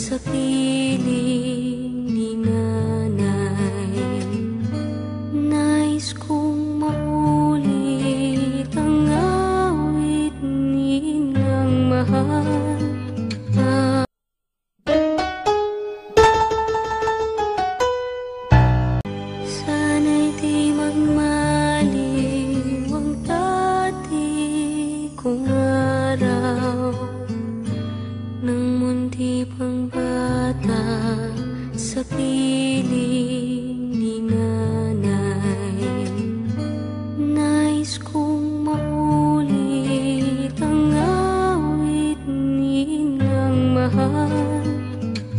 sa piling ni nanay. Nais kong maulit ang awit nilang mahal. Sana'y di magmaliw ang dati kong araw, nang munti pang bata sa piling ni nanay. Nais kong maulit ang awit nilang mahal,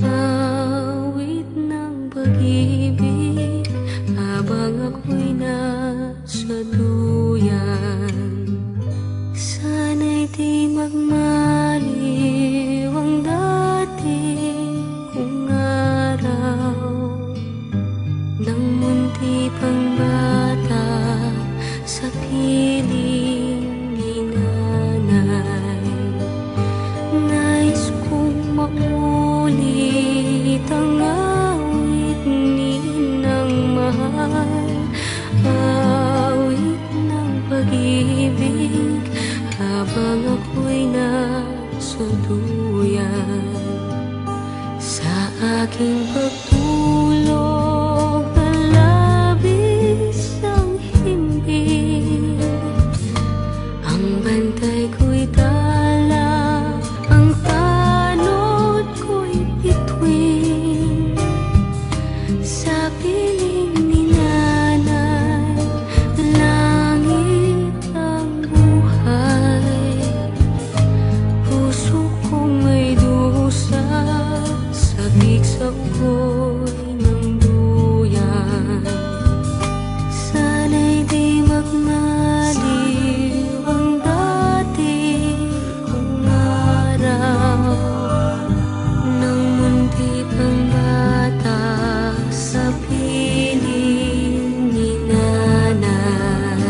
awit ng pag-ibig habang ako'y nasa duyan. Sana'y di magmaliw ang dati kong araw, nang munti pang bata sa piling ni nanay. Nais kong maulit ang awit nilang mahal, awit ng pag-ibig habang ako'y nasa duyan. Sa aking pagtulog na labis ang himbing, ang bantay ko'y tala, ang tanod ko'y bituin. Sa piling ni nanay, langit ang buhay. Puso kong may dusa, sabik sa ugoy ng duyan. Sana'y di magmaliw ang dati kong araw, nang munti pang bata sa piling ni nanay.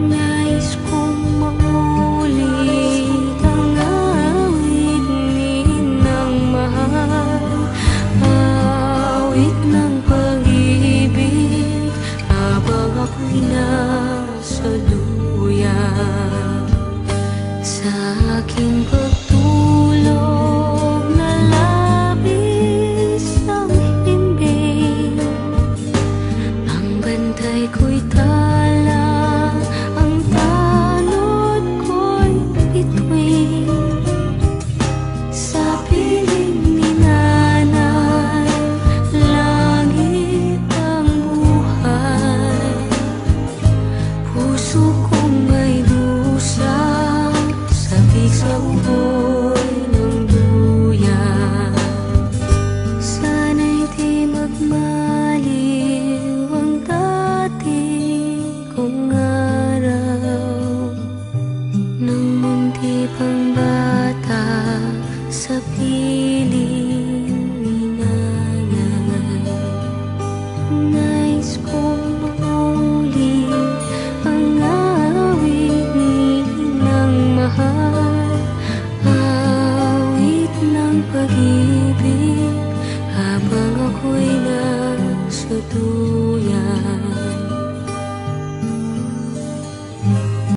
Nais kong maulit ang awit nilang mahal, awit ng pag-ibig habang ako'y nasa duyan. Sa aking pagtulog na labis ang himbing, ang bantay ko'y tala, ang tanod ko'y bituin. Sa piling ni nanay, langit ang buhay. Puso kong may dusa, sabik sa ugoy ng duyan. Sana'y di magmaliw ang dati kong araw, nang munti pang bata sa piling ni nanay. Nais kong maulit ang awit nilang mahal, awit ng pag-ibig habang ako'y nasa duyan.